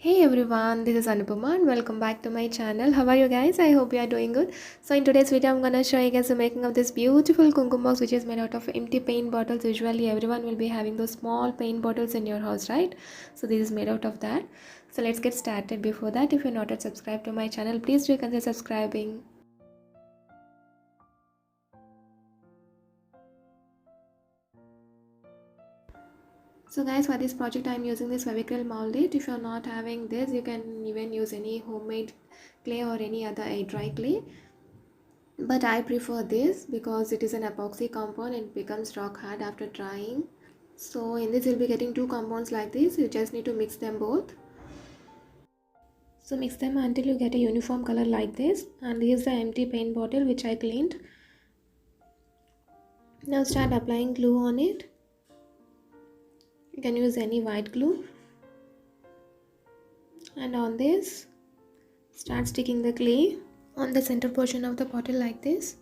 Hey everyone, this is Anupama and welcome back to my channel. How are you guys? I hope you are doing good. So in today's video, I'm gonna show you guys the making of this beautiful kumkum box, which is made out of empty paint bottles. Usually everyone will be having those small paint bottles in your house, right? So this is made out of that. So let's get started. Before that, if you're not yet subscribed to my channel, please do consider subscribing. So guys, for this project I am using this Fevicryl Mouldit. If you are not having this, you can even use any homemade clay or any other air dry clay. But I prefer this because it is an epoxy compound and it becomes rock hard after drying. So in this you'll be getting two compounds like this. You just need to mix them both. So mix them until you get a uniform color like this. And here's the empty paint bottle which I cleaned. Now start applying glue on it. You can use any white glue. And on this, start sticking the clay on the center portion of the bottle like this.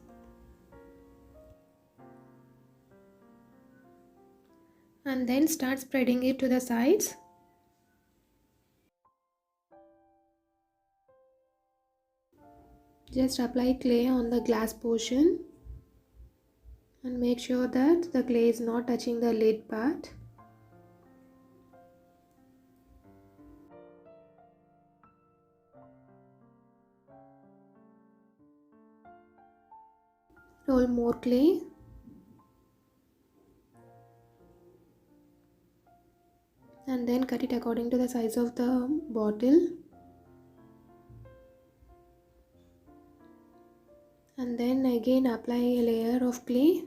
And then start spreading it to the sides. Just apply clay on the glass portion and make sure that the clay is not touching the lid part. Roll more clay. And then cut it according to the size of the bottle. And then again apply a layer of clay.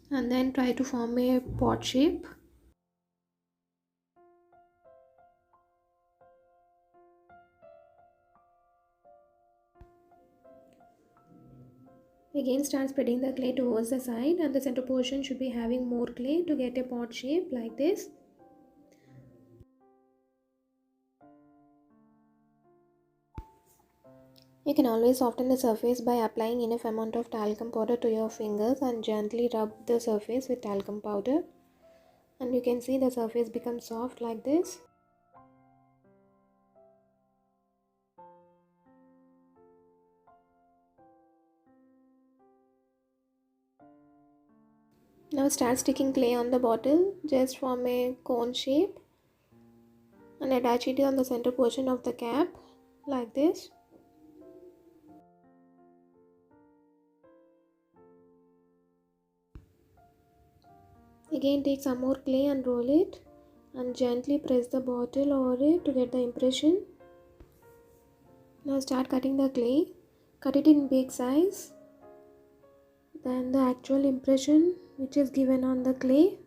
And then try to form a pot shape. Again start spreading the clay towards the side, and the center portion should be having more clay to get a pot shape like this. You can always soften the surface by applying enough amount of talcum powder to your fingers and gently rub the surface with talcum powder. And you can see the surface becomes soft like this. Now start sticking clay on the bottle. Just form a cone shape and attach it on the center portion of the cap like this. Again take some more clay and roll it and gently press the bottle over it to get the impression. Now start cutting the clay. Cut it in big size. Then the actual impression which is given on the clay.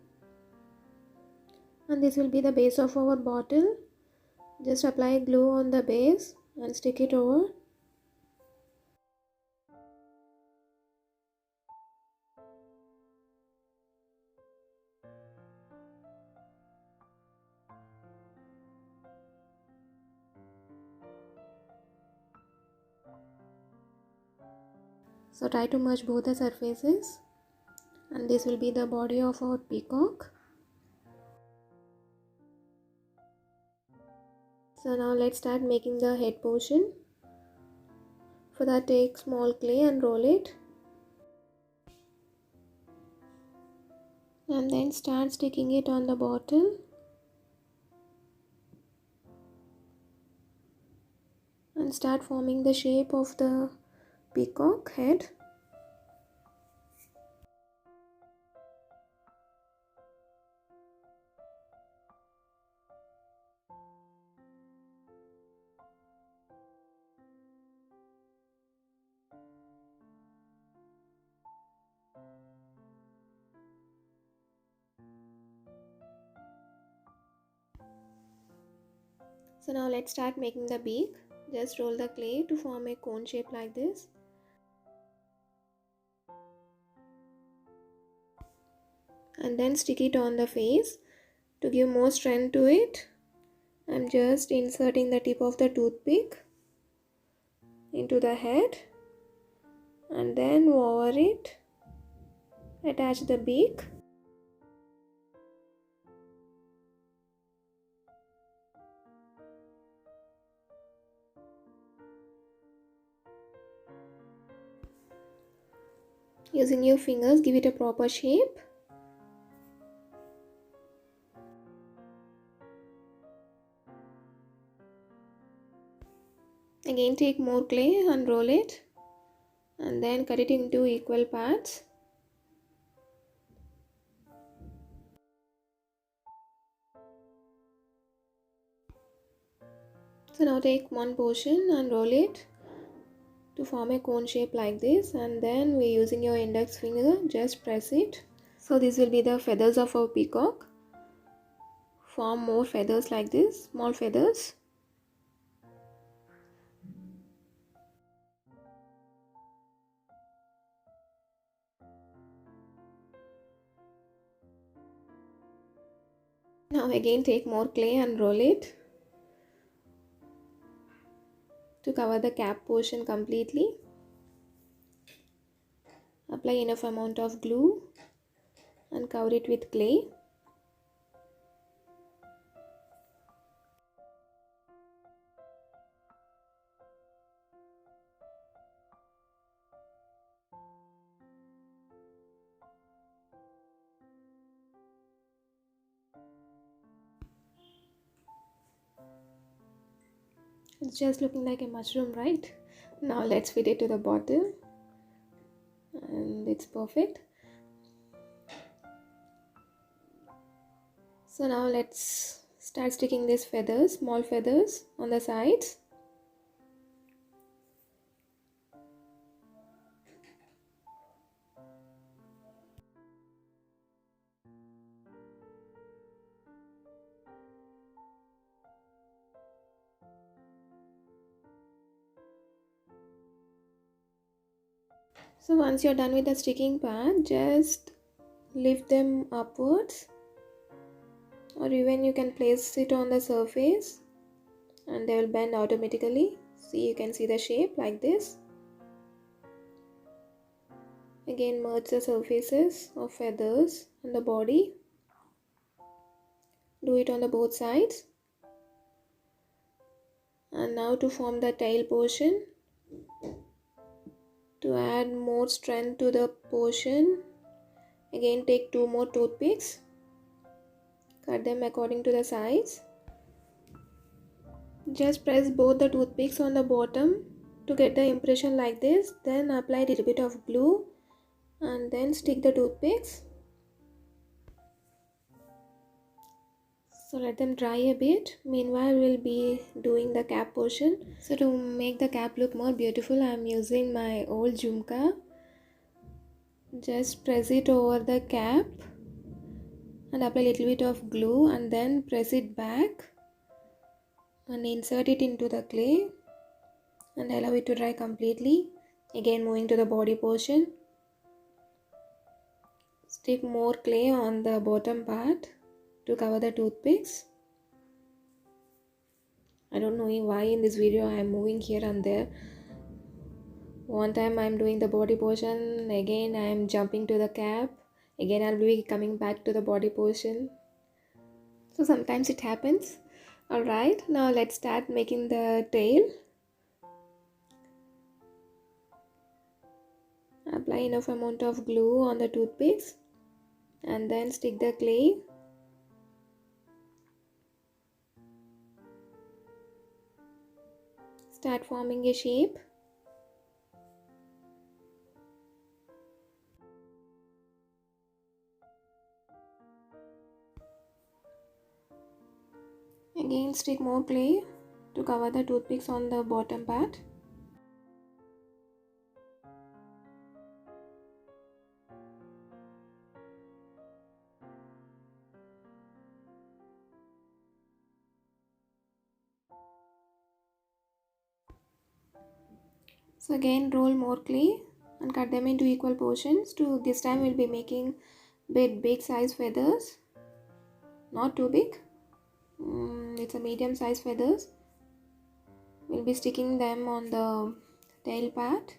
And this will be the base of our bottle. Just apply glue on the base and stick it over. So try to merge both the surfaces, and this will be the body of our peacock. So now let's start making the head portion. For that take small clay and roll it. And then start sticking it on the bottle. And start forming the shape of the peacock head. So now let's start making the beak. Just roll the clay to form a cone shape like this. And then stick it on the face. To give more strength to it, I'm just inserting the tip of the toothpick into the head and then over it attach the beak. Using your fingers, give it a proper shape. Again, take more clay and roll it, and then cut it into equal parts. So now take one portion and roll it to form a cone shape like this, and then we're using your index finger, just press it. So this will be the feathers of our peacock. Form more feathers like this, small feathers. Now again take more clay and roll it to cover the cap portion completely. Apply enough amount of glue and cover it with clay. It's just looking like a mushroom, right? Now let's fit it to the bottle, and it's perfect. So now let's start sticking these feathers, small feathers on the sides. So once you're done with the sticking part, just lift them upwards, or even you can place it on the surface and they will bend automatically. See, you can see the shape like this. Again, merge the surfaces of feathers on the body. Do it on the both sides. And now to form the tail portion, to add more strength to the portion, again take 2 more toothpicks, cut them according to the size. Just press both the toothpicks on the bottom to get the impression like this. Then apply a little bit of glue and then stick the toothpicks. So let them dry a bit. Meanwhile, we'll be doing the cap portion. So to make the cap look more beautiful, I'm using my old jhumka. Just press it over the cap and apply a little bit of glue and then press it back and insert it into the clay and allow it to dry completely. Again, moving to the body portion. Stick more clay on the bottom part to cover the toothpicks. I don't know why in this video I am moving here and there. One time I am doing the body portion, again I am jumping to the cap, again I'll be coming back to the body portion. So sometimes it happens. Alright, now let's start making the tail. Apply enough amount of glue on the toothpicks and then stick the clay. Start forming a shape. Again stick more clay to cover the toothpicks on the bottom part. So again roll more clay and cut them into equal portions. To this time we'll be making big size feathers, not too big. It's a medium size feathers. We'll be sticking them on the tail part,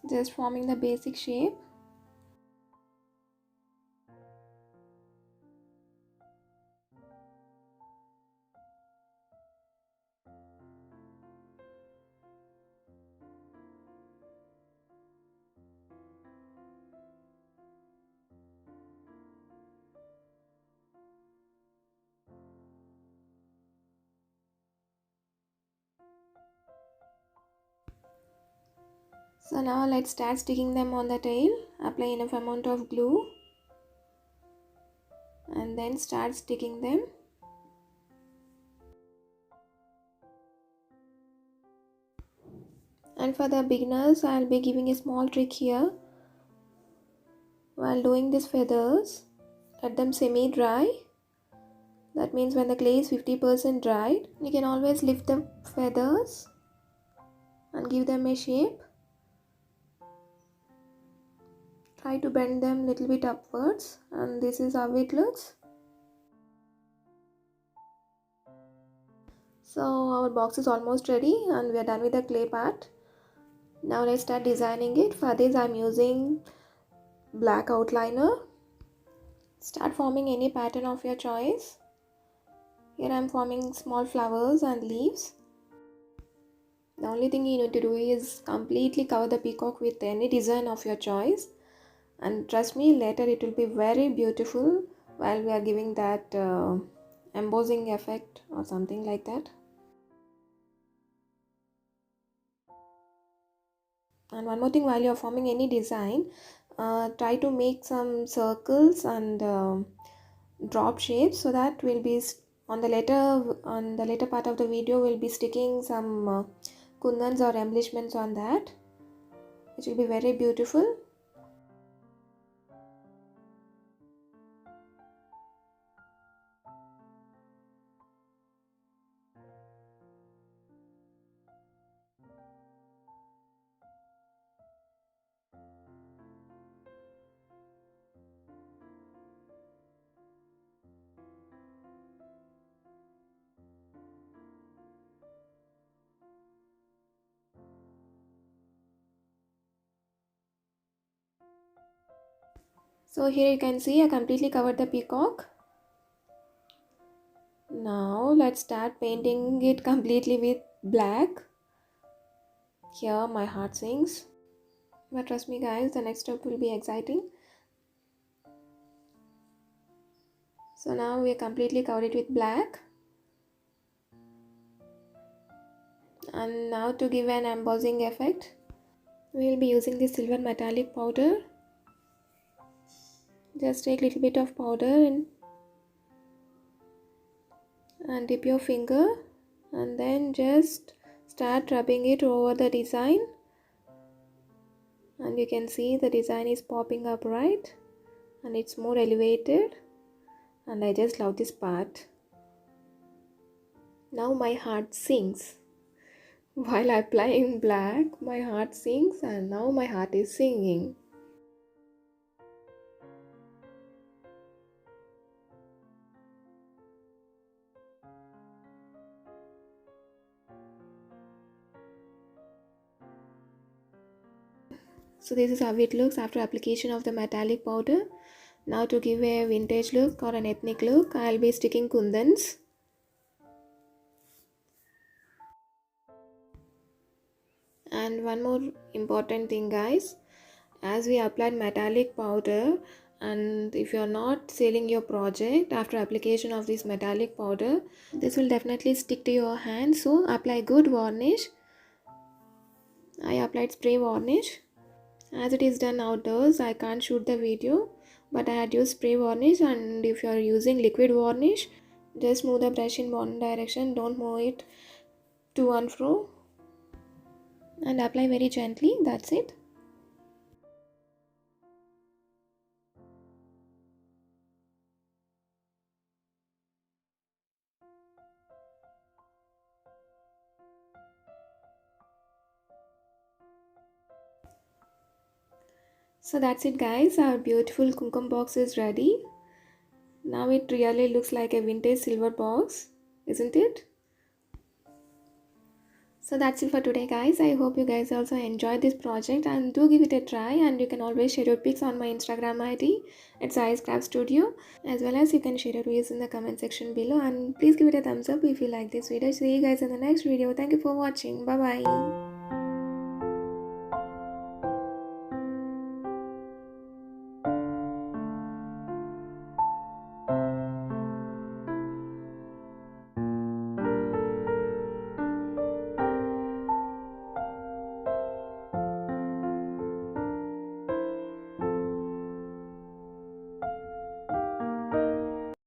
just forming the basic shape. So now let's start sticking them on the tail. Apply enough amount of glue and then start sticking them. And for the beginners, I'll be giving a small trick here. While doing these feathers, let them semi-dry. That means when the clay is 50% dried, you can always lift the feathers and give them a shape. Try to bend them a little bit upwards, and this is how it looks. So our box is almost ready and we are done with the clay part. Now let's start designing it. For this I'm using black outliner. Start forming any pattern of your choice. Here I'm forming small flowers and leaves. The only thing you need to do is completely cover the peacock with any design of your choice. And trust me, later it will be very beautiful while we are giving that embossing effect or something like that. And one more thing, while you are forming any design, try to make some circles and drop shapes, so that will be on the later part of the video we'll be sticking some kundhans or embellishments on that, which will be very beautiful. So here you can see I completely covered the peacock. Now let's start painting it completely with black. Here my heart sings. But trust me guys, the next step will be exciting. So now we are completely covered it with black. And now to give an embossing effect, we will be using this silver metallic powder. Just take a little bit of powder and dip your finger and then just start rubbing it over the design. And you can see the design is popping up, right? And it's more elevated. And I just love this part. Now my heart sings. While applying black, my heart sings, and now my heart is singing. So this is how it looks after application of the metallic powder. Now to give a vintage look or an ethnic look, I'll be sticking kundhans. And one more important thing guys, as we applied metallic powder, and if you are not sealing your project after application of this metallic powder, this will definitely stick to your hand. So apply good varnish. I applied spray varnish. As it is done outdoors, I can't shoot the video, but I had used spray varnish. And if you are using liquid varnish, just move the brush in one direction, don't move it to and fro, and apply very gently. That's it. So that's it guys, our beautiful kumkum box is ready. Now it really looks like a vintage silver box, isn't it? So that's it for today guys. I hope you guys also enjoyed this project and do give it a try, and you can always share your pics on my Instagram ID. It's Ice Craft Studio, as well as you can share your views in the comment section below, and please give it a thumbs up if you like this video. See you guys in the next video. Thank you for watching. Bye bye.